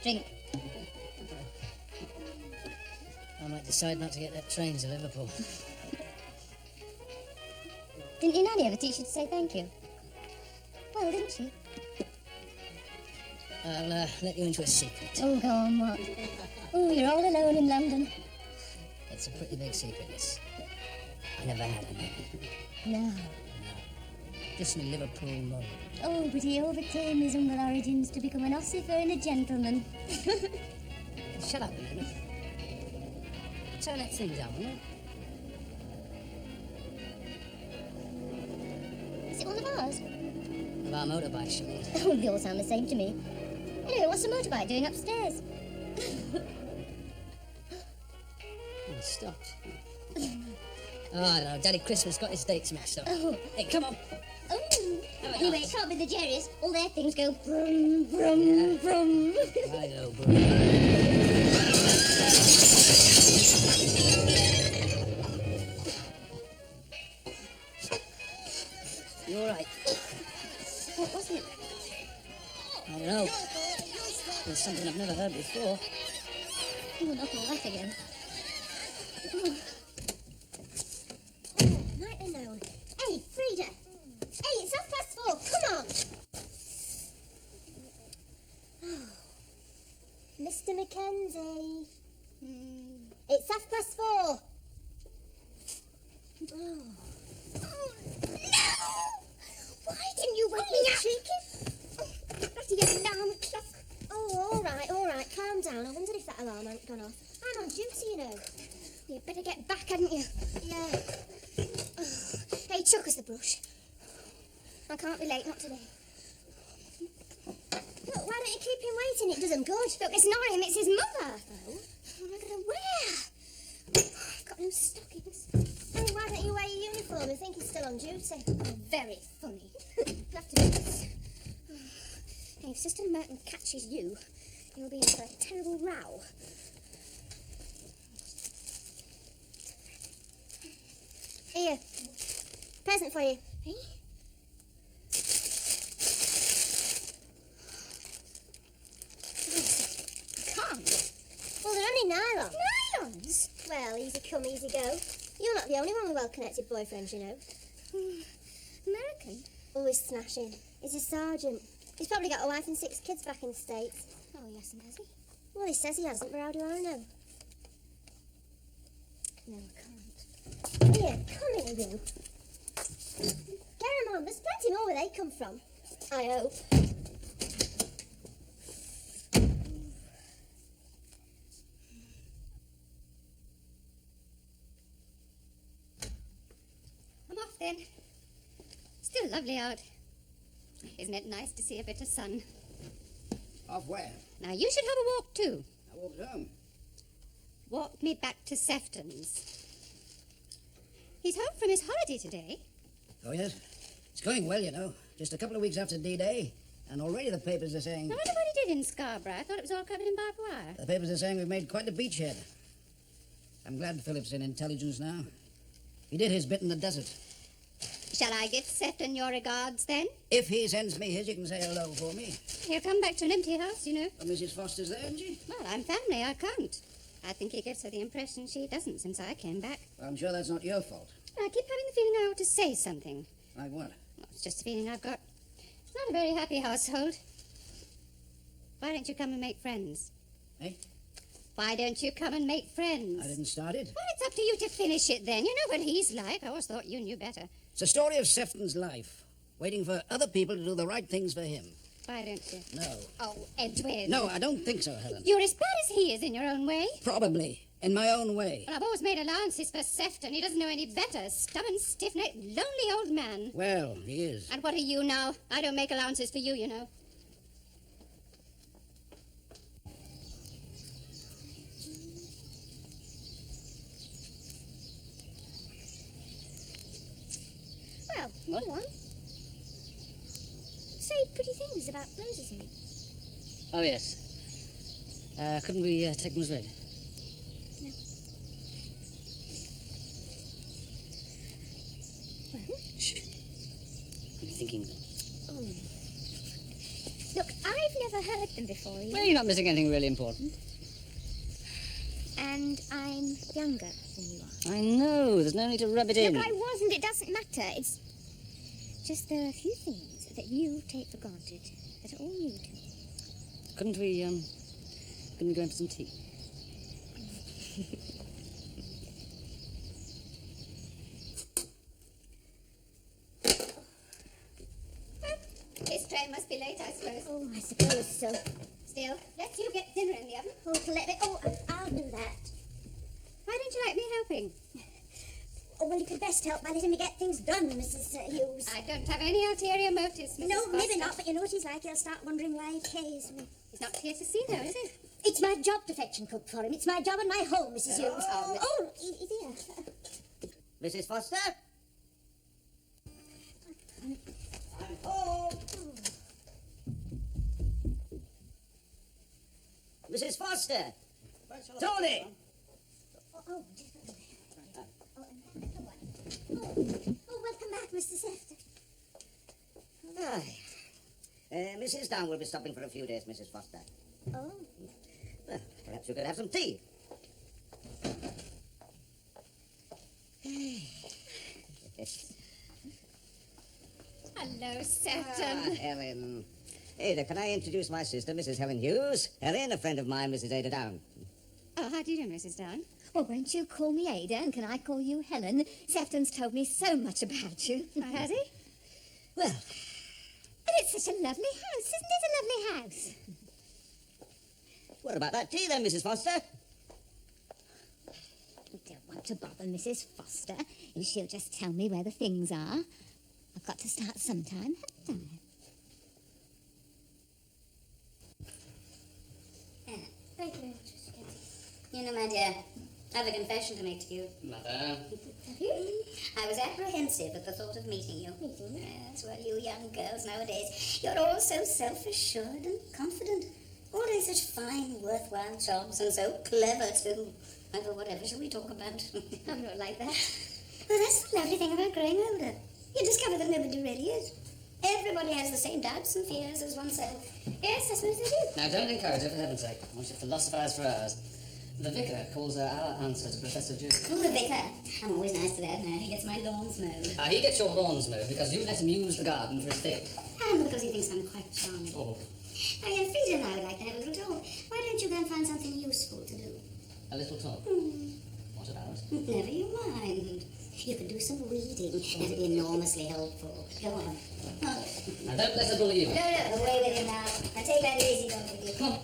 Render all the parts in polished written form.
Drink. I might decide not to get that train to Liverpool. Didn't your nanny ever teach you to say thank you? Well, didn't she? I'll let you into a secret. Oh, go on, what? Oh, you're all alone in London. It's a pretty big secret, miss. I never had any. No. Just my Liverpool mum. Oh, but he overcame his humble origins to become an ossifer and a gentleman. Shut up a minute. Turn that thing down, will you? Is it one of ours? Of our motorbikes, you mean? Oh, they all sound the same to me. Anyway, what's the motorbike doing upstairs? Oh, it stopped. Oh, no, Daddy Christmas got his dates mixed up. Oh. Hey, come on. Oh. Anyway, it can't be the Jerry's. All their things go brum, brum, brum. I know, bro. You all right? What was it? I don't know. There's something I've never heard before. Oh, not all that again. Oh, night alone. Hey, Frida. Hey, it's 4:30. Come on. Oh. Mr. Mackenzie. It's 4:30. Oh. Oh, no! Why didn't you wake me up? Cheeky. Bloody alarm clock. Oh, all right. Calm down. I wondered if that alarm hadn't gone off. I'm on duty, you know. You'd better get back, hadn't you? Yeah. Oh. Hey, chuck us the brush. I can't be late, not today. Look, why don't you keep him waiting? It does him good. Look, it's not him, it's his mother. Oh, what am I going to wear? I've got no stockings. Oh, why don't you wear your uniform? I think he's still on duty. Oh, very funny. You'll have to do this. Hey, if Sister Merton catches you, you'll be in for a terrible row. Here, present for you. Eh? Can't. Well, they're only nylon. Nylons? Well, easy come, easy go. You're not the only one with well-connected boyfriends, you know. American? Always smashing. He's a sergeant. He's probably got a wife and 6 kids back in the States. Oh, yes, and has he? Well, he says he hasn't, but how do I know? No, I can't. Here, come here, you. Get 'em on. There's plenty more where they come from. I hope. I'm off then. Still lovely out. Isn't it nice to see a bit of sun? Off where? Now you should have a walk too. I walked home. Walk me back to Sefton's. He's home from his holiday today. Oh, yes? It's going well, you know. Just a couple of weeks after D-Day, and already the papers are saying... I wonder what he did in Scarborough. I thought it was all covered in barbed wire. The papers are saying we've made quite a beachhead. I'm glad Philip's in intelligence now. He did his bit in the desert. Shall I give Sefton your regards then? If he sends me his, you can say hello for me. He'll come back to an empty house, you know. Well, Mrs. Foster's there, isn't she? Well, I'm family, I can't. I think he gives her the impression she doesn't since I came back. Well, I'm sure that's not your fault. I keep having the feeling I ought to say something. Like what? Well, it's just a feeling I've got. It's not a very happy household. Why don't you come and make friends? Eh? Why don't you come and make friends? I didn't start it. Well, it's up to you to finish it then. You know what he's like. I always thought you knew better. It's a story of Sefton's life, waiting for other people to do the right things for him. Why don't you? No. Oh, Edwin. No, I don't think so, Helen. You're as bad as he is in your own way. Probably. In my own way. Well, I've always made allowances for Sefton. He doesn't know any better. Stubborn, stiff-necked, lonely old man. Well, he is. And what are you now? I don't make allowances for you, you know. Well, go on. Say pretty things about roses and... Oh, yes. Couldn't we take them as read? No. Well? Shh. What are you thinking? Oh. Look, I've never heard them before, Ian. Well, you're not missing anything really important. And I'm younger than you are. I know, there's no need to rub it in. Look, I wasn't. It doesn't matter. It's just there are a few things that you take for granted that are all new to me. Couldn't we go in for some tea? This train must be late, I suppose. Oh, I suppose so. Still, let's you get dinner in the oven. Oh, I'll do that. Why don't you like me helping? Oh, well, you can best help by letting me get things done, Mrs. Hughes. I don't have any ulterior motives, Mrs. No, maybe Foster. not, but you know what he's like. He'll start wondering why he pays me. He's not here to see, though, is he? It's my job to fetch and cook for him. It's my job and my home, Mrs. Hughes. Dear. Mrs. Foster? I'm home. Mrs. Foster! Tony! Welcome back, Mr. Sefton. Aye. Mrs. Down will be stopping for a few days, Mrs. Foster. Oh. Well, perhaps you could have some tea. Hello, Sefton. Helen. Ada, can I introduce my sister, Mrs. Helen Hughes? Helen, a friend of mine, Mrs. Ada Down. Oh, how do you do, Mrs. Down? Oh, won't you call me Ada, and can I call you Helen? Sefton's told me so much about you. Oh, has he? Well, And it's such a lovely house, isn't it? A lovely house. what about that tea then, Mrs. Foster? You don't want to bother Mrs. Foster. She'll just tell me where the things are. I've got to start sometime, haven't I? Thank you. You know, my dear, I have a confession to make to you. Mother. I was apprehensive at the thought of meeting you. Meeting me? Yes, well, you young girls nowadays, you're all so self-assured and confident. All doing such fine, worthwhile jobs, and so clever, too. I thought, whatever shall we talk about? I'm not like that. Well, that's the lovely thing about growing older. You discover that nobody really is. Everybody has the same doubts and fears as oneself. Yes, I suppose they do. Now, don't encourage her, for heaven's sake. I want you to philosophise for hours. The vicar calls her our answer to Professor June. Oh, the vicar. I'm always nice to that man. He gets my lawns mowed. He gets your lawns mowed because you let him use the garden for his thing. And because he thinks I'm quite charming. Oh. I mean, Frida and I would like to have a little talk. Why don't you go and find something useful to do? A little talk. What about? Never you mind. You can do some reading. That'd be enormously helpful. Go on. Oh. Now, don't let her bully you. No, away with him now. Now take that easy, don't you? Come on.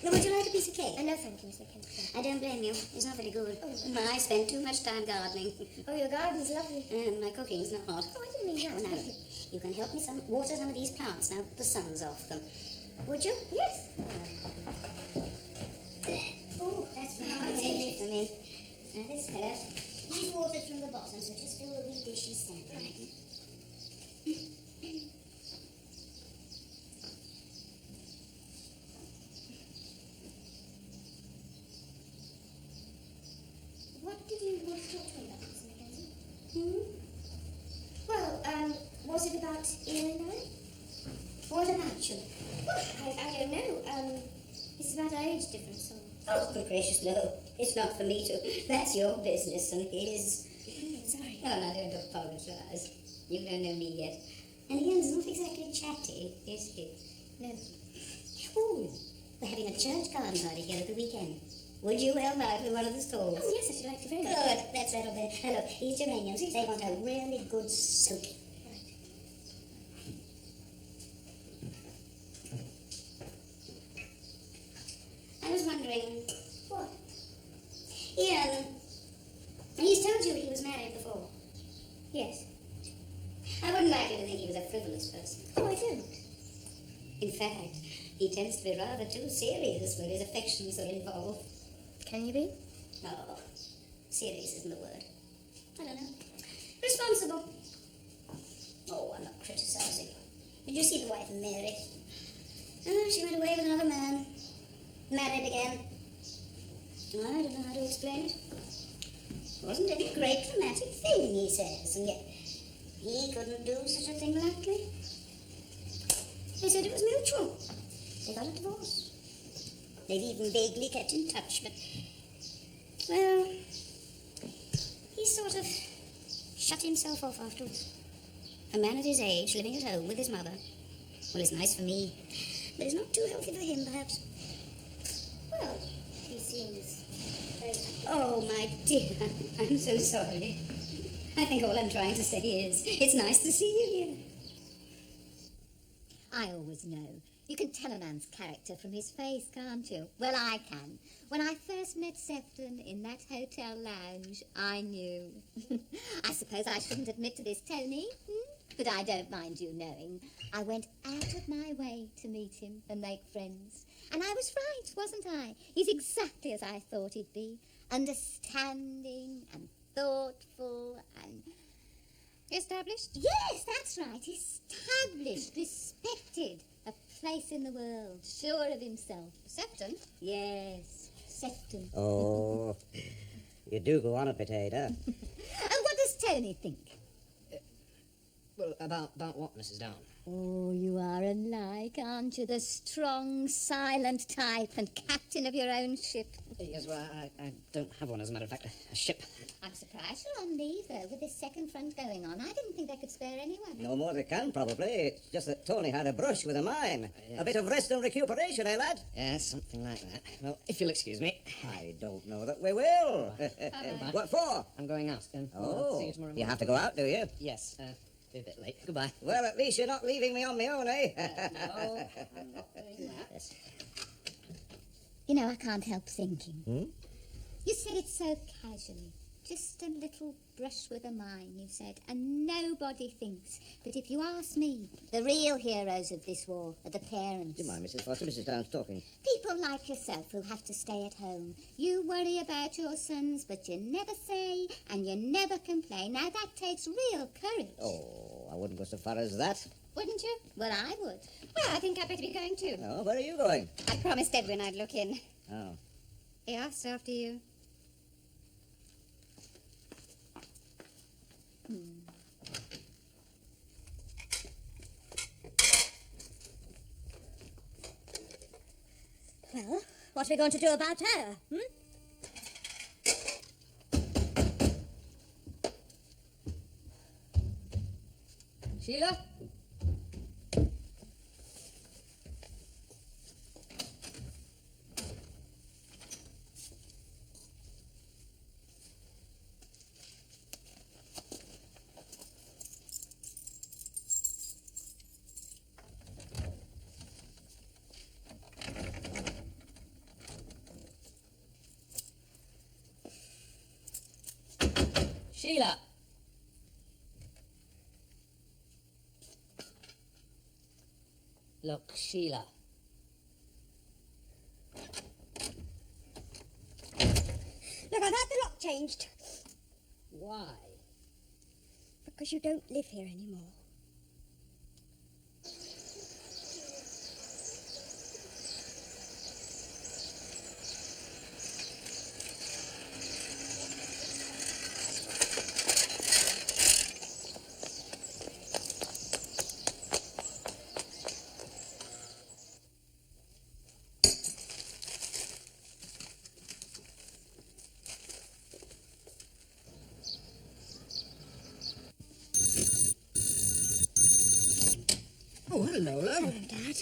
Now, would you like a piece of cake? No, thank you, Mr. Kent. I don't blame you. It's not very good. I spend too much time gardening. Oh, your garden's lovely. And my cooking's not. Oh, I didn't mean Oh, that. now, you can help me water some of these plants now that the sun's off them. Would you? Yes. Oh, that's very easy for me. Now, this fellow, he's watered from the bottom, so just fill the wee dishes separate. What did you want to talk to me about, Mr. Mackenzie? Well, was it about Ian and I? What about you? Well, I don't know. It's about our age difference, so... Oh, good gracious, no. It's not for me to. That's your business and his. Sorry. No, don't apologise. You don't know me yet. And Ian's not exactly chatty, is he? No. Oh, we're having a church garden party here at the weekend. Would you help out with one of the stalls? Oh, yes, I should like to very much. Good, that's settled then. Hello, these geraniums, they want a really good soaking. I was wondering, what? Ian, he's told you he was married before. Yes. I wouldn't like you to think he was a frivolous person. Oh, I don't. In fact, he tends to be rather too serious when his affections are involved. Can you be? Oh, serious isn't the word. I don't know. Responsible. Oh, I'm not criticizing. Did you see the wife, Mary? Oh, she went away with another man. Married again. I don't know how to explain it. Wasn't any great dramatic thing, he says, and yet he couldn't do such a thing lightly. They said it was mutual. They got a divorce. They've even vaguely kept in touch, but... Well, he sort of shut himself off afterwards. A man at his age, living at home with his mother. Well, it's nice for me, but it's not too healthy for him, perhaps. Well, he seems very... Oh, my dear, I'm so sorry. I think all I'm trying to say is, it's nice to see you here. I always know. You can tell a man's character from his face, can't you? Well, I can. When I first met Sefton in that hotel lounge, I knew. I suppose I shouldn't admit to this, Tony, but I don't mind you knowing. I went out of my way to meet him and make friends. And I was right, wasn't I? He's exactly as I thought he'd be. Understanding and thoughtful and... Established? Yes, that's right. Established, respected. A place in the world, sure of himself. Sefton? Yes, Sefton. Oh, you do go on a bit, Ada. And what does Tony think? Well, about what, Mrs. Down? Oh, you are alike, aren't you? The strong, silent type and captain of your own ship. Yes, well, I don't have one, as a matter of fact, a ship. I'm surprised you're on leave, though, with this second front going on. I didn't think they could spare anyone. No more they can, probably. It's just that Tony had a brush with a mine. Yes. A bit of rest and recuperation, eh, lad? Yes, something like that. Well, if you'll excuse me. I don't know that we will. What for? I'm going out. I'll Oh, see you tomorrow you morning. have to go out, do you? Yes, be a bit late. Goodbye. Well, at least you're not leaving me on my own, eh? No, I'm not doing that. Yes. You know, I can't help thinking. Hmm? You said it so casually. Just a little brush with a mine, you said. And nobody thinks. But if you ask me, the real heroes of this war are the parents. Do you mind, Mrs. Foster? Mrs. Down's talking. People like yourself who have to stay at home. You worry about your sons, but you never say and you never complain. Now, that takes real courage. Oh, I wouldn't go so far as that. Wouldn't you? Well, I would. Well, I think I'd better be going too. Oh, where are you going? I promised Edwin I'd look in. Oh. He asked after you. Well, what are we going to do about her, Sheila? Sheila! Look, Sheila. Look, I've had the lock changed. Why? Because you don't live here anymore. Oh, hello, love. Hello, Dad.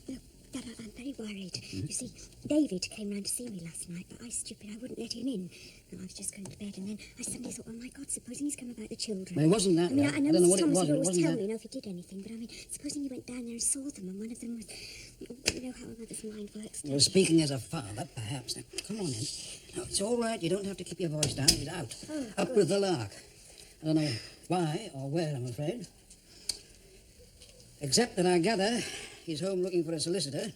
Look, Dad, I'm very worried. You see, David came round to see me last night, but I, stupid, I wouldn't let him in. No, I was just going to bed, and then I suddenly thought, oh, my God, supposing he's come about the children. Well, it wasn't that, I mean, love. I know I don't know Mrs. what it Thomas was. would It always wasn't tell that. me, if he did anything, but I mean, supposing he went down there and saw them, and one of them was... You know how a mother's mind works. Well, speaking as a father, perhaps. Now, come on in. No, it's all right. You don't have to keep your voice down. He's out. Up with the lark. I don't know why or where, I'm afraid. Except that I gather he's home looking for a solicitor.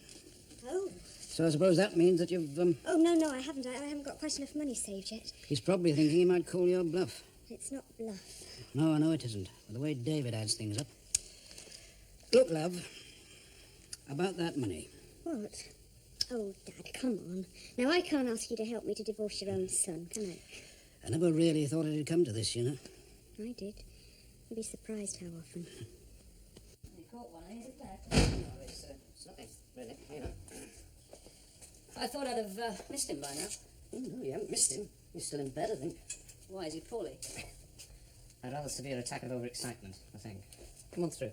Oh. So I suppose that means that you've, Oh, no, I haven't. I haven't got quite enough money saved yet. He's probably thinking he might call your bluff. It's not bluff. No, I know it isn't. With the way David adds things up. Look, love, about that money. What? Oh, Dad, come on. Now, I can't ask you to help me to divorce your own son, can I? I never really thought it'd come to this, you know. I did. You'd be surprised how often. They call bought one, eh? Is it bad? No, it's nothing, really, you know. I thought I'd have missed him by now. Oh, no, you haven't missed him. He's still in bed, I think. Why, is he poorly? A rather severe attack of overexcitement, I think. Come on through.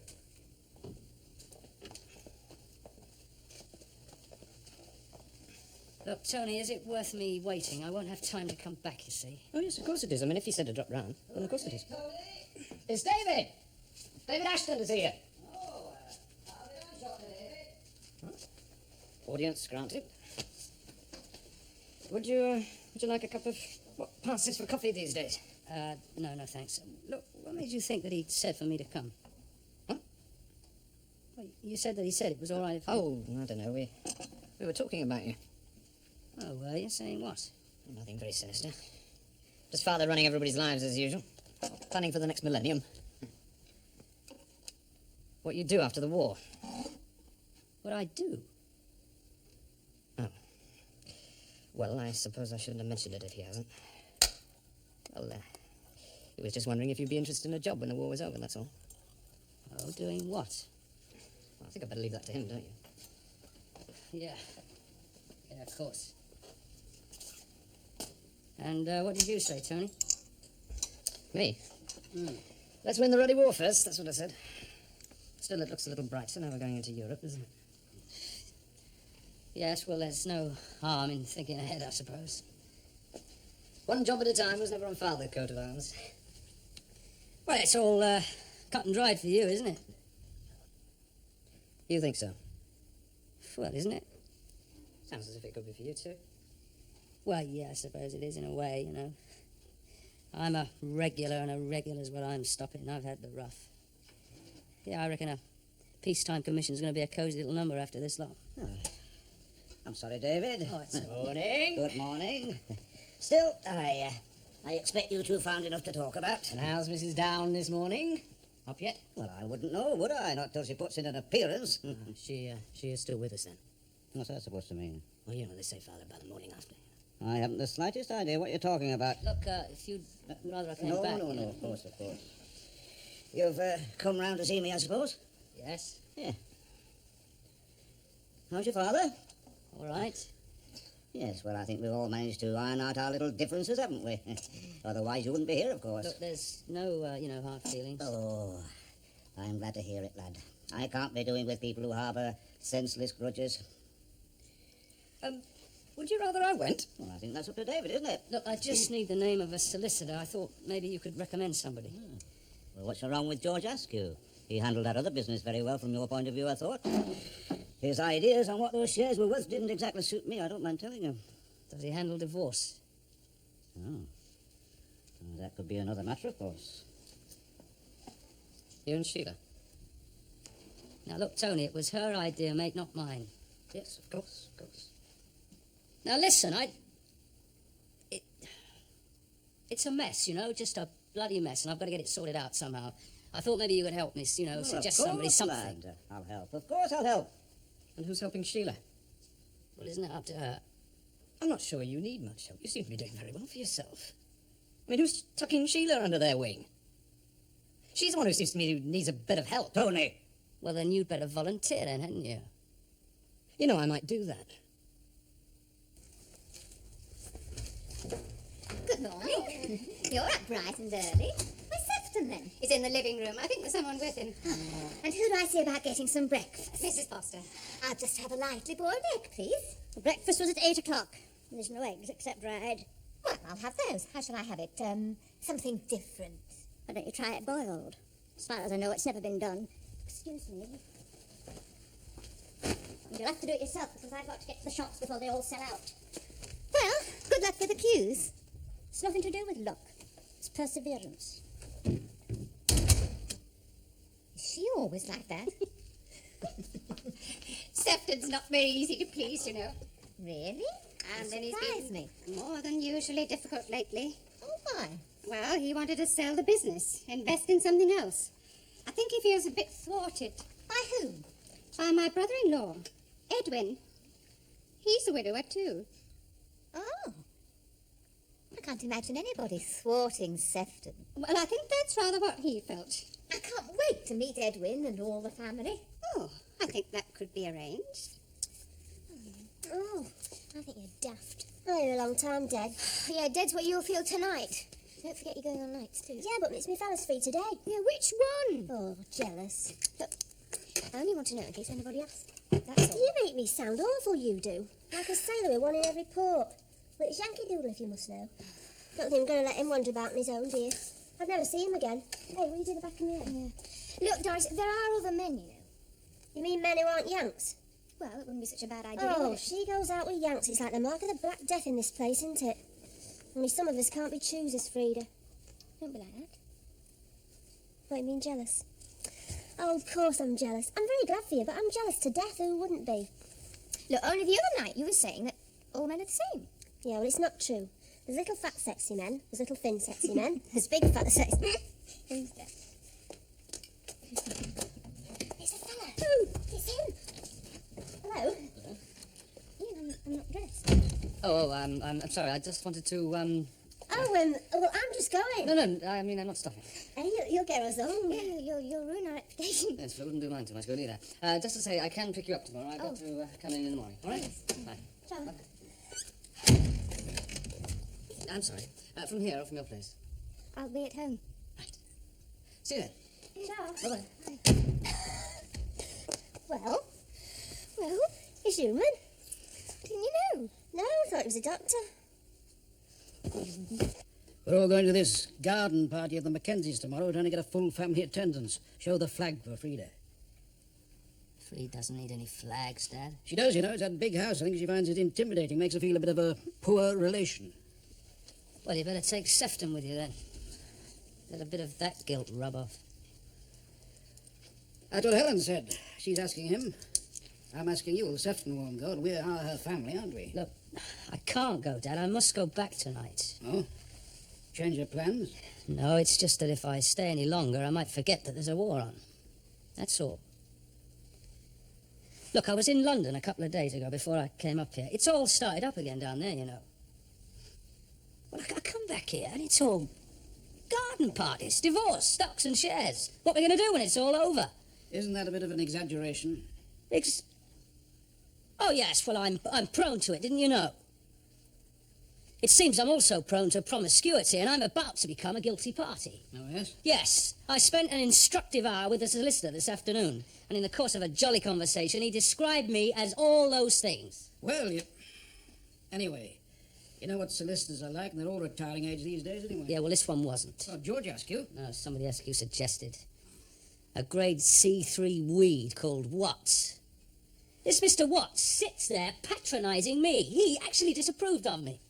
Look, Tony, is it worth me waiting? I won't have time to come back, you see. Oh, yes, of course it is. I mean, if he said to drop round, then of course it is. It's David! David Ashton is here. Oh, David. Audience granted. Would you like a cup of what passes for coffee these days? No, thanks. Look, what made you think that he said for me to come? Huh? Well, you said that he said it was all right if... Oh, I don't know. We were talking about you. Oh, were you? Saying what? Nothing very sinister. Just father running everybody's lives as usual. Planning for the next millennium. What you do after the war. What I do? Oh. Well, I suppose I shouldn't have mentioned it if he hasn't. Well, he was just wondering if you'd be interested in a job when the war was over, that's all. Oh, doing what? Well, I think I'd better leave that to him, don't you? Yeah. Yeah, of course. And what did you say, Tony? Me? Let's win the Ruddy War first, that's what I said. Still, it looks a little brighter now we're going into Europe, isn't it? Yes, well, there's no harm in thinking ahead, I suppose. One job at a time was never on father, coat of arms. Well, it's all cut and dried for you, isn't it? You think so? Well, isn't it? Sounds as if it could be for you, too. Well, yeah, I suppose it is in a way, you know. I'm a regular, and a regular's what I'm stopping. I've had the rough. Yeah, I reckon a peacetime commission's going to be a cosy little number after this lot. Oh. I'm sorry, David. Oh, it's Morning. Good morning. Still, I expect you two found enough to talk about. And how's Mrs. Down this morning? Up yet? Well, I wouldn't know, would I? Not till she puts in an appearance. She is still with us then. What's that supposed to mean? Well, you know, they say father by the morning after. I haven't the slightest idea what you're talking about. Look, if you'd rather I came No, back... no, you no, know. of course, of course. You've come round to see me, I suppose? Yes, Yeah. How's your father? all right. Yes, well, I think we've all managed to iron out our little differences, haven't we? Otherwise, you wouldn't be here, of course. Look, there's no, hard feelings. Oh, I'm glad to hear it, lad. I can't be doing with people who harbour senseless grudges. Would you rather I went? Well, I think that's up to David, isn't it? Look, I just need the name of a solicitor. I thought maybe you could recommend somebody. Well, what's wrong with George Askew? He handled that other business very well from your point of view, I thought. His ideas on what those shares were worth didn't exactly suit me, I don't mind telling you. Does he handle divorce? Oh. Well, that could be another matter, of course. You and Sheila? Now, look, Tony, it was her idea, mate, not mine. Yes, of course, of course. Now, listen, it's a mess, you know, just a bloody mess, and I've got to get it sorted out somehow. I thought maybe you could help me, you know, Well, suggest of somebody course, something. lad. I'll help. Of course I'll help. And who's helping Sheila? Well, isn't it up to her? I'm not sure you need much help. You seem to be doing very well for yourself. I mean, who's tucking Sheila under their wing? She's the one who seems to me who needs a bit of help. Tony! Well, then you'd better volunteer then, hadn't you? You know, I might do that. Good morning. You're up bright and early. Where's Sefton then? He's in the living room. I think there's someone with him. And who do I see about getting some breakfast? Mrs. Foster. I'll just have a lightly boiled egg, please. Breakfast was at 8 o'clock. There's no eggs except dried. Well, I'll have those. How shall I have it? Something different. Why don't you try it boiled? As far as I know, it's never been done. Excuse me. And you'll have to do it yourself because I've got to get to the shops before they all sell out. Well, good luck with the queues. It's nothing to do with luck. It's perseverance. Is she always like that? Sefton's not very easy to please, you know. Really? And then he's Surprise been me. more than usually difficult lately. Oh, why? Well, he wanted to sell the business, invest in something else. I think he feels a bit thwarted. By whom? By my brother-in-law, Edwin. He's a widower, too. Oh. I can't imagine anybody thwarting Sefton. Well, I think that's rather what he felt. I can't wait to meet Edwin and all the family. Oh, I think that could be arranged. Oh, I think you're daft. Oh, you're a long time dead. Yeah, Dead's what you'll feel tonight. Don't forget you're going on nights, too. Yeah, but it's my fella's free today. Yeah, which one? Oh, jealous. Look, I only want to know in case anybody asks. That's all. You make me sound awful, you do. Like a sailor with one in every port. But it's Yankee Doodle, if you must know. Don't think I'm going to let him wander about on his own, dear. I'd never see him again. Hey, will you do the back of my head? Look, Doris, there are other men, you know. You mean men who aren't Yanks? Well, it wouldn't be such a bad idea, Oh, would it? she goes out with Yanks. It's like the mark of the Black Death in this place, isn't it? Only some of us can't be choosers, Frida. Don't be like that. What, you mean jealous? Oh, of course I'm jealous. I'm very glad for you, but I'm jealous to death. Who wouldn't be? Look, only the other night you were saying that all men are the same. Yeah, well, it's not true. There's little fat sexy men. There's little thin sexy men. There's big fat sexy... Who's that? It's a fella. Who? It's him. Hello? Yeah, I'm not dressed. I'm sorry. I just wanted to, Oh, well, I'm just going. No, I mean, I'm not stopping. Hey, you'll get us home. Yeah, you'll ruin our reputation. Yes, but it wouldn't do mine too much good either. Just to say, I can pick you up tomorrow. I've got to come in the morning. All right? Bye. Ciao. I'm sorry. From here or from your place? I'll be at home. Right. See you then. Ciao. Bye-bye. Well, he's human. Didn't you know? No, I thought he was a doctor. We're all going to this garden party at the Mackenzies tomorrow, trying to get a full family attendance. Show the flag for Frida. Frida doesn't need any flags, Dad. She does, you know. It's that big house. I think she finds it intimidating. Makes her feel a bit of a poor relation. Well, you better take Sefton with you then. Let a bit of that guilt rub off. That's what Helen said. She's asking him. I'm asking you. Sefton won't go. We are her family, aren't we? Look, I can't go, Dad. I must go back tonight. Oh? Change your plans? No, it's just that if I stay any longer, I might forget that there's a war on. That's all. Look, I was in London a couple of days ago before I came up here. It's all started up again down there, you know. Well, I come back here and it's all garden parties, divorce, stocks and shares. What are we going to do when it's all over? Isn't that a bit of an exaggeration? Oh, yes, well, I'm prone to it, didn't you know? It seems I'm also prone to promiscuity, and I'm about to become a guilty party. Oh, yes? Yes, I spent an instructive hour with a solicitor this afternoon, and in the course of a jolly conversation, he described me as all those things. Well, Anyway, you know what solicitors are like, and they're all retiring age these days anyway. Yeah, well, this one wasn't. Oh, George asked you. No, somebody else you suggested. A grade C3 weed called Watts. This Mr. Watts sits there patronising me. He actually disapproved of me.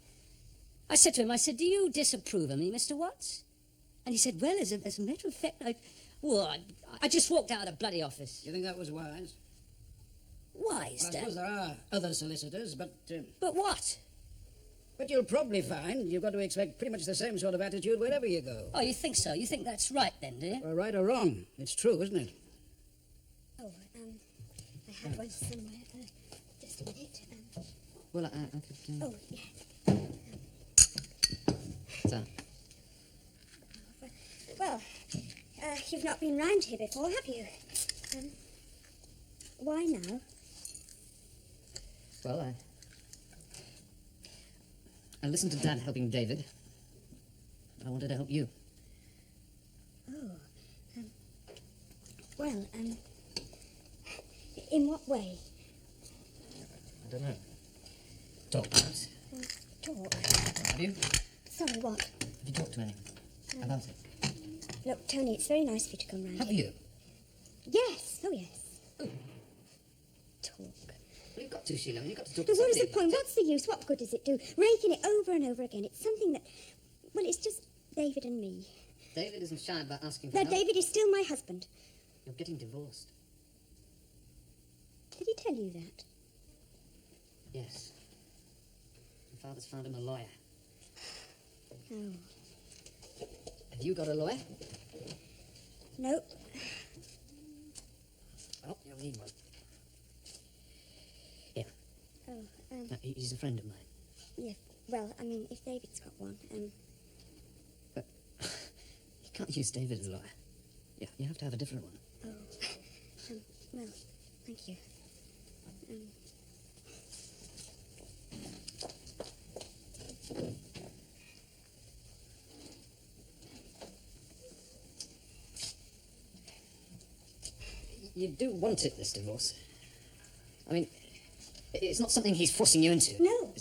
I said to him, do you disapprove of me, Mr. Watts? And he said, well, as a matter of fact, I just walked out of the bloody office. Do you think that was wise? Wise, Well, I Dad? suppose there are other solicitors, but... But what? But you'll probably find you've got to expect pretty much the same sort of attitude wherever you go. Oh, you think so? You think that's right, then, do you? Well, right or wrong, it's true, isn't it? Oh, I had one somewhere. Just a minute. Well, I could... Oh, yeah. So, Well, you've not been round here before, have you? Why now? well, I listened to Dad helping David. I wanted to help you. Well, in what way? I don't know. Talk, perhaps. Talk. Have you? Sorry, what? Have you talked to anyone about it? Look, Tony, it's very nice of you to come round. Have you? Yes, oh yes. Oh. Talk. Well, you've got to, Sheila. You've got to talk But to what is the somebody. point? What's the use? What good does it do? Raking it over and over again. It's something that... Well, it's just David and me. David isn't shy about asking for Now, help. David is still my husband. You're getting divorced. Did he tell you that? Yes. Your father's found him a lawyer. Oh. Have you got a lawyer? No. Well, you'll need one. Here. Oh, No, he's a friend of mine. yeah. Well, I mean, if David's got one, But you can't use David as a lawyer. Yeah, you have to have a different one. Oh, well, thank you. You do want it, this divorce. I mean, it's not something he's forcing you into. No.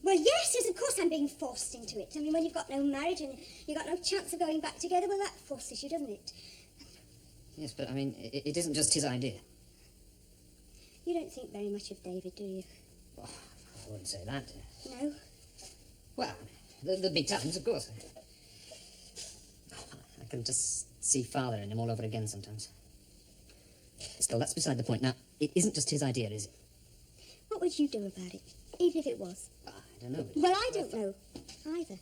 Well, yes, of course I'm being forced into it. I mean, when you've got no marriage and you've got no chance of going back together, well, that forces you, doesn't it? Yes, but I mean, it isn't just his idea. You don't think very much of David, do you? Oh, I wouldn't say that. No? Well, there'll be times, of course. I can just see father in him all over again sometimes. Still, that's beside the point. Now, it isn't just his idea, is it? What would you do about it, even if it was? I don't know. Well, I don't know, either.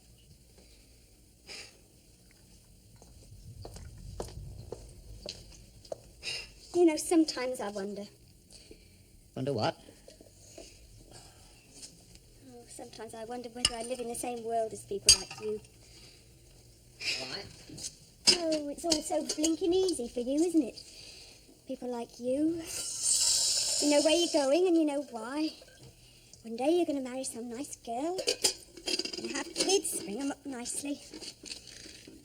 You know, sometimes I wonder. Wonder what? Oh, sometimes I wonder whether I live in the same world as people like you. Why? Oh, it's all so blinking easy for you, isn't it? People like you. You know where you're going and you know why. One day you're going to marry some nice girl and have kids, bring them up nicely.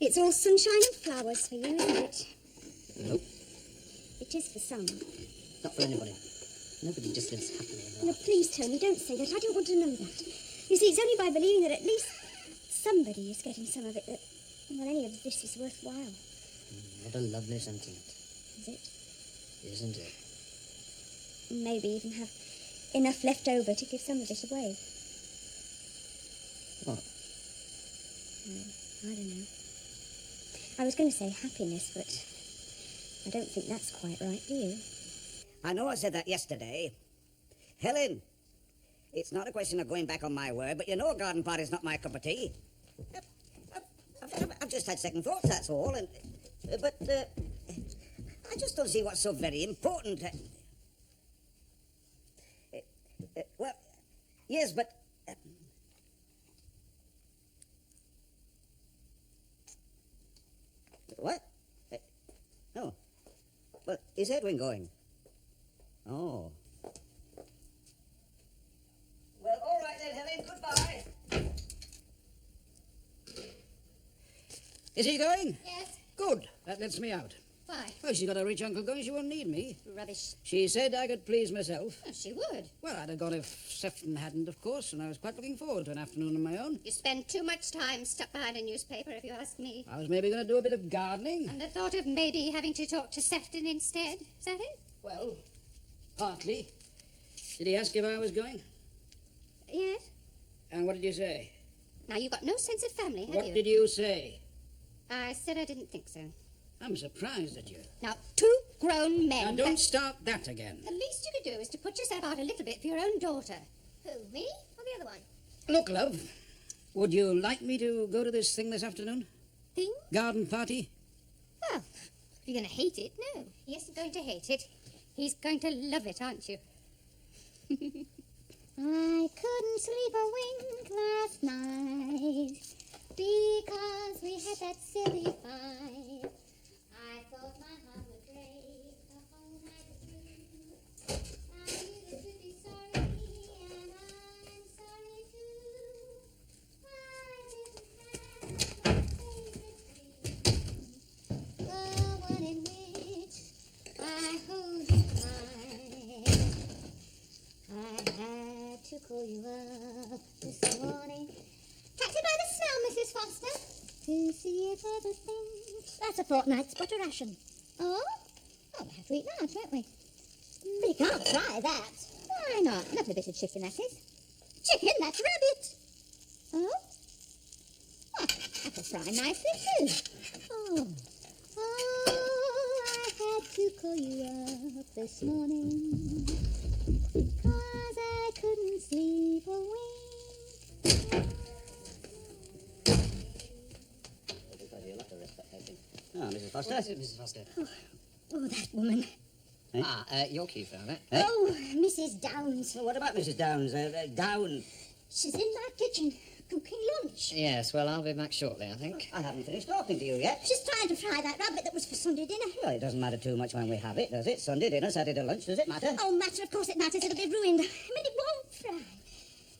It's all sunshine and flowers for you, isn't it? Nope. It is for some. Not for anybody. Nobody just lives happily ever No, after. please, Tony, don't say that. I don't want to know that. You see, it's only by believing that at least somebody is getting some of it that, well, any of this is worthwhile. What a lovely sentiment. Is it? Isn't it? Maybe even have enough left over to give some of it away. What? I don't know. I was going to say happiness, but I don't think that's quite right, do you? I know I said that yesterday. Helen, it's not a question of going back on my word, but you know a garden party's not my cup of tea. I've just had second thoughts, that's all. But I just don't see what's so very important. Well, yes, but... What? No. Well, is Edwin going? Oh. Well, all right then, Helen. Goodbye. Is he going? Yes. Good. That lets me out. Why? Well, she's got a rich uncle going. She won't need me. Rubbish. She said I could please myself. Oh, she would. Well, I'd have gone if Sefton hadn't, of course, and I was quite looking forward to an afternoon of my own. You spend too much time stuck behind a newspaper, if you ask me. I was maybe going to do a bit of gardening. And the thought of maybe having to talk to Sefton instead. Is that it? Well, partly. Did he ask if I was going? Yes. And what did you say? Now, you've got no sense of family, have What you? did you say? I said I didn't think so. I'm surprised at you. Now, two grown men... Now, don't start that again. The least you could do is to put yourself out a little bit for your own daughter. Who, me or the other one? Look, love, would you like me to go to this thing this afternoon? Thing? Garden party? Well, if you're going to hate it, no. He isn't going to hate it. He's going to love it, aren't you? I couldn't sleep a wink last night because we had that silly fight. I thought my heart would break the whole night through. I knew that you'd be sorry, and I'm sorry too. I didn't have my favorite dream, the one in which I hold you tight. I had to call you up this morning. Taxi by the smell, Mrs. Foster. To see if everything... That's a fortnight's butter ration. Oh? Oh, we have to eat that, don't we? But you can't try that. Why not? Lovely bit of chicken, that is. Chicken? That's rabbit. Oh? Oh, that'll fry nicely, too. Oh. Oh, I had to call you up this morning because I couldn't sleep a wink. Oh, Mrs. Foster. What is it, Mrs. Foster? Oh, that woman. Your key, Father. Eh? Oh, Mrs. Downs. Well, what about Mrs. Downs? Down. She's in that kitchen. cooking lunch. Yes, well, I'll be back shortly, I think. I haven't finished talking to you yet. Just trying to fry that rabbit that was for Sunday dinner. Well, it doesn't matter too much when we have it, does it? Sunday dinner, Saturday lunch, does it matter? Oh, matter, of course it matters. It'll be ruined. I mean, it won't fry.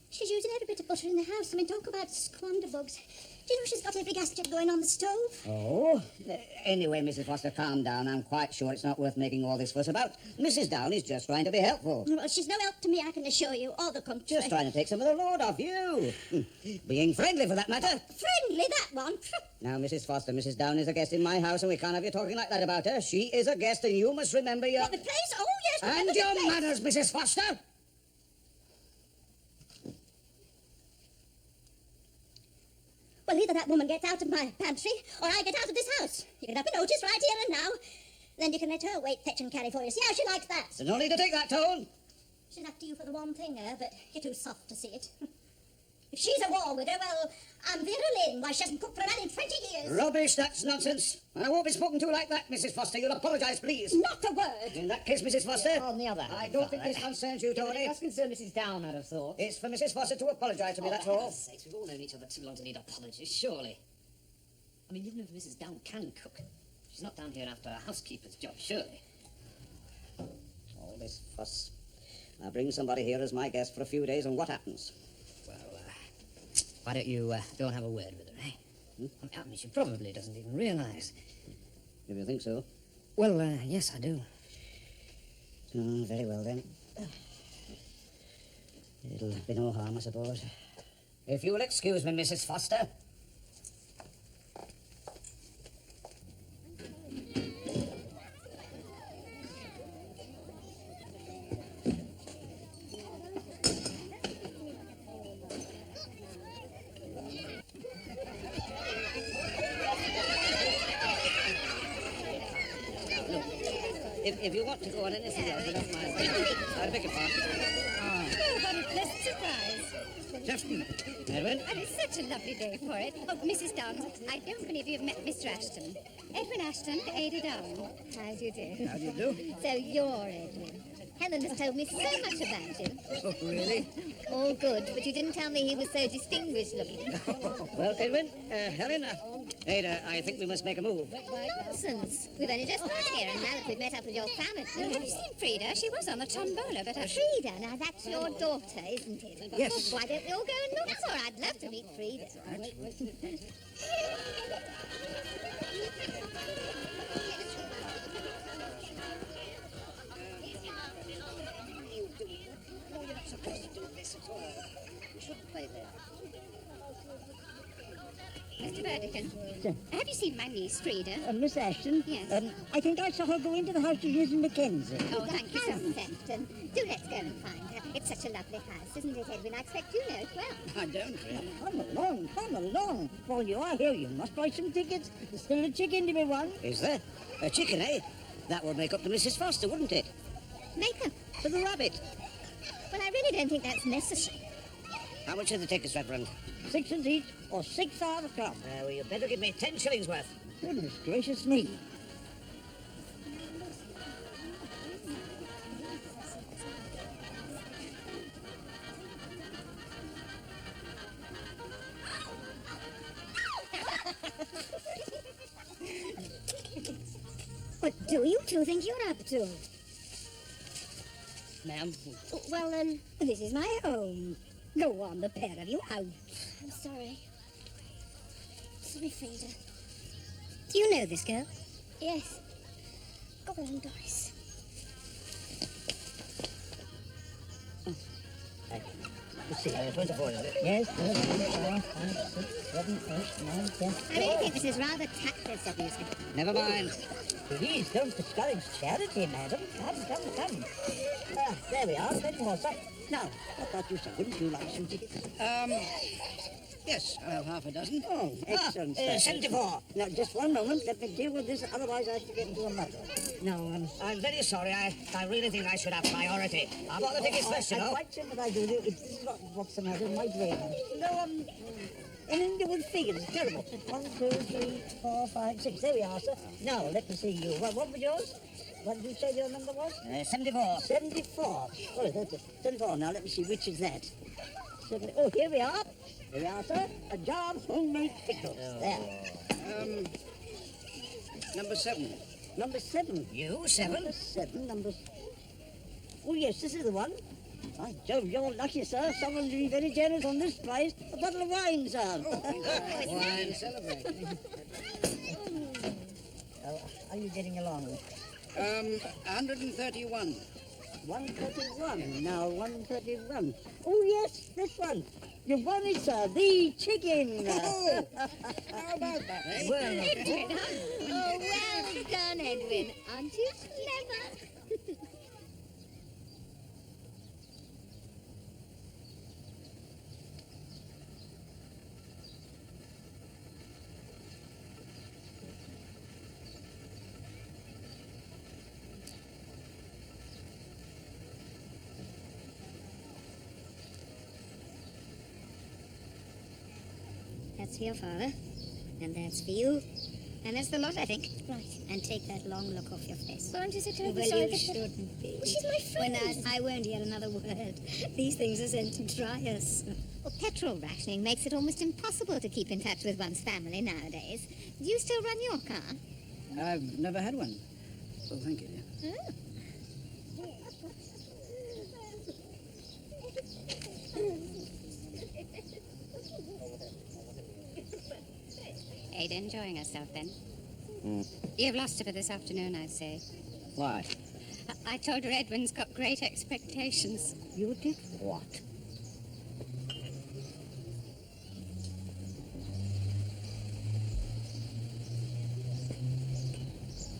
She's using every bit of butter in the house. I mean, talk about squanderbugs. Do you know she's got every gas jet going on the stove? Oh, anyway, Mrs. Foster, calm down. I'm quite sure it's not worth making all this fuss about. Mrs. Down is just trying to be helpful. Well, she's no help to me, I can assure you, or the country. Just trying to take some of the load off you. Being friendly, for that matter. Friendly, that one. Now, Mrs. Foster, Mrs. Down is a guest in my house, and we can't have you talking like that about her. She is a guest, and you must remember your... What, the place? Oh, yes. And remember the your place. manners, Mrs. Foster. Well, either that woman gets out of my pantry, or I get out of this house. You can have a notice right here and now. Then you can let her wait, fetch and carry for you. See how she likes that. There's no need to take that tone. She's after you for the one thing, but you're too soft to see it. If she's a war widow, well, I'm Vera Lynn. Why, she hasn't cooked for a man in 20 years. Rubbish, that's nonsense. I won't be spoken to like that, Mrs. Foster. You'll apologise, please. Not a word. In that case, Mrs. Foster... On the other hand, I don't think this concerns you, Tony. It does concern Mrs. Down, I'd have thought. It's for Mrs. Foster to apologise to me, that's For all. God's sakes, we've all known each other too long to need apologies, surely. I mean, even if Mrs. Down can cook, she's not down here after a housekeeper's job, surely. All this fuss. I bring somebody here as my guest for a few days, and what happens? Well, why don't you go and have a word with her, eh? I mean, she probably doesn't even realise. If you think so. Well, yes, I do. Oh, very well, then. It'll be no harm, I suppose. If you'll excuse me, Mrs. Foster. If you want to go on anything else, I don't mind. I beg your pardon. Oh, what a pleasant surprise. Justin, Edwin. And it's such a lovely day for it. Oh, Mrs. Downs, I don't believe you've met Mr. Ashton. Edwin Ashton, Ada Down. How do you do? How do you do? So you're Edwin. Helen has told me so much about him. Oh, really? All good, but you didn't tell me he was so distinguished looking. Well, Edwin, Helen, Ada, I think we must make a move. Nonsense. We've only just got here, and now that we've met up with your family... Have you seen Frida? She was on the tombola, but Frida, now that's your daughter, isn't it? Yes. Why don't we all go and look for her? I'd love to meet Frida. Mr. Burdekin, have you seen my niece, Frida? Miss Ashton? Yes. I think I saw her go into the house she lives in Mackenzie. Oh, thank you, House, sir. Sefton. Do let's go and find her. It's such a lovely house, isn't it, Edwin? I expect you know it well. I don't really. Come along, come along. While you are here, you must buy some tickets. There's still a chicken to be won. Is there? A chicken, eh? That would make up to Mrs. Foster, wouldn't it? Makeup. For the rabbit. Well, I really don't think that's necessary. How much are the tickets, Reverend? 6 cents each, or 6 hours a crop. Well, you better give me 10 shillings worth. Goodness gracious me. What do you two think you're up to? Ma'am, Well, this is my home. Go on, the pair of you, out. I'm sorry. Sorry, Frida. Do you know this girl? Yes. Go on, Doris. Let's see, 24, is it? Yes, 4, 5, 6, 7, 8, 9, 10. I really think this is rather tactless of you, sir. Never mind. Please don't discourage charity, madam. Come. There we are, 20 more. Now, what about you, sir? Wouldn't you like some tickets? Yes, I'll have half a dozen. Oh, excellent, sir. 74. Now, just one moment. Let me deal with this, otherwise I have to get into a muddle. Now, I'm very sorry. I really think I should have priority. I bought the tickets first, you I know. quite sympathize with you. It's not what's the matter in my brain. No, in India with figures, it's terrible. 1, 2, 3, 4, 5, 6. There we are, sir. Now, let me see you. What was yours? What did you say your number was? 74. 74. Oh, that's it. 74. Now, let me see. Which is that? certainly. Oh, here we are. Here we are, sir. A jar of homemade pickles. There. Number 7. Number 7. You, 7? Number 7, number... Oh, yes, this is the one. By Jove, you're lucky, sir. Someone's been very generous on this price. A bottle of wine, sir. Wine, celebrate. How are you getting along? 131. 131. Now, 131. Oh, yes, this one. You've won it, sir. The chicken. Oh, how about that, eh? Well, Edwin, huh? Oh, well done, Edwin. Aren't you clever? That's for your father, and that's for you, and that's the lot, I think. Right. And take that long look off your face. Well, I'm just so terribly Well, sorry you that... shouldn't be. Well, she's my friend. When I won't hear another word. These things are sent to try us. Well, petrol rationing makes it almost impossible to keep in touch with one's family nowadays. Do you still run your car? I've never had one. Oh, thank you, dear. Oh. Ada enjoying herself then? Hmm. You've lost her for this afternoon, I'd say. Why? I told her Edwin's got great expectations. you did what?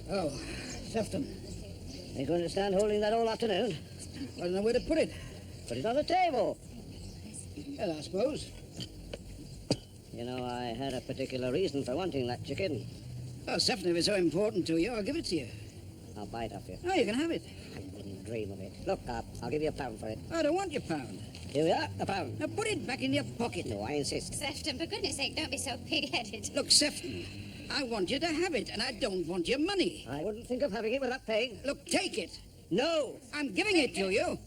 Oh, Sefton. He's going to stand holding that all afternoon. I don't know where to put it. Put it on the table. Well, I suppose. You know, I had a particular reason for wanting that chicken. Oh, Sefton, if it's so important to you, I'll give it to you. I'll buy it off you. Oh, you can have it. I wouldn't dream of it. Look, I'll give you £1 for it. I don't want your pound. Here we are, £1. Now put it back in your pocket. No, I insist. Sefton, for goodness sake, don't be so pig-headed. Look, Sefton, I want you to have it, and I don't want your money. I wouldn't think of having it without paying. Look, take it. No! I'm giving it to you.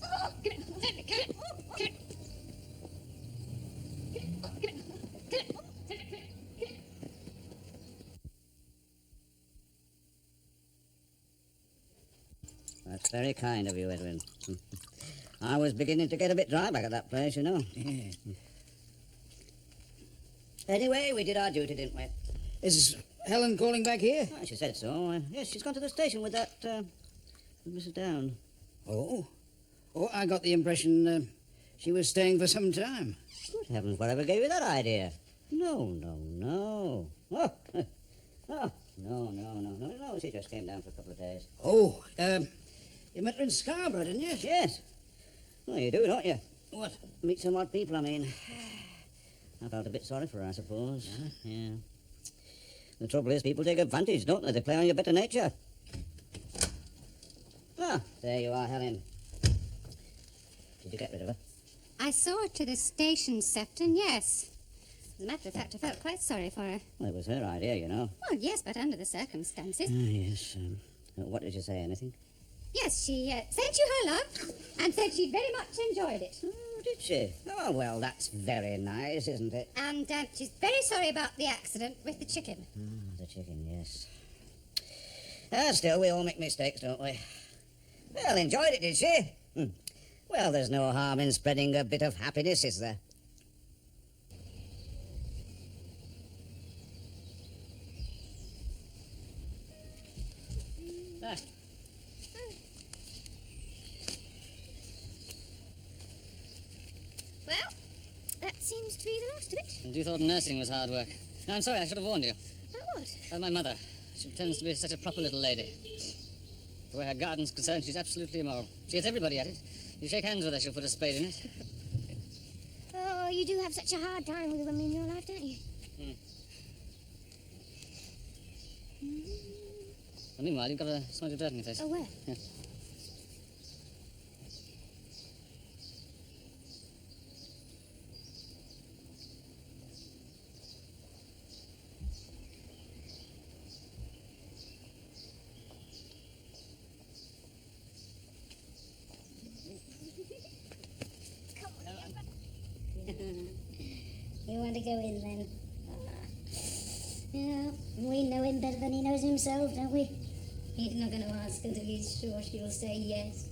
That's very kind of you, Edwin. I was beginning to get a bit dry back at that place, you know. Yeah. Anyway, we did our duty, didn't we? Is Helen calling back here? Oh, she said so. Yes, she's gone to the station with that, with Mrs. Down. Oh. Oh, I got the impression she was staying for some time. Good heavens, whatever gave you that idea? No. Oh, no. She just came down for a couple of days. Oh, you met her in Scarborough, didn't you? Yes. Well, you do, don't you? What? Meet some odd people, I mean. I felt a bit sorry for her, I suppose. Yeah. The trouble is, people take advantage, don't they? They play on your better nature. Ah, there you are, Helen. Did you get rid of her? I saw her to the station, Sefton, yes. As a matter of fact, I felt quite sorry for her. Well, it was her idea, you know. Well, yes, but under the circumstances. Ah, yes. What did you say, anything? Yes, she sent you her love and said she very much enjoyed it. Oh, did she? Oh, well, that's very nice, isn't it? And she's very sorry about the accident with the chicken. Oh, the chicken, yes. Still, we all make mistakes, don't we? Well, enjoyed it, did she? Well, there's no harm in spreading a bit of happiness, is there? Ah. Well, that seems to be the last of it. And you thought nursing was hard work. No, I'm sorry, I should have warned you. About what? My mother. She pretends to be such a proper little lady. The way her garden's concerned, she's absolutely immoral. She gets everybody at it. You shake hands with her, she'll put a spade in it. Oh, you do have such a hard time with women in your life, don't you? And meanwhile, you've got a smudge of dirt in your face. Oh, where? Yeah. You want to go in then? Yeah, we know him better than he knows himself, don't we? He's not going to ask until he's sure she'll say yes.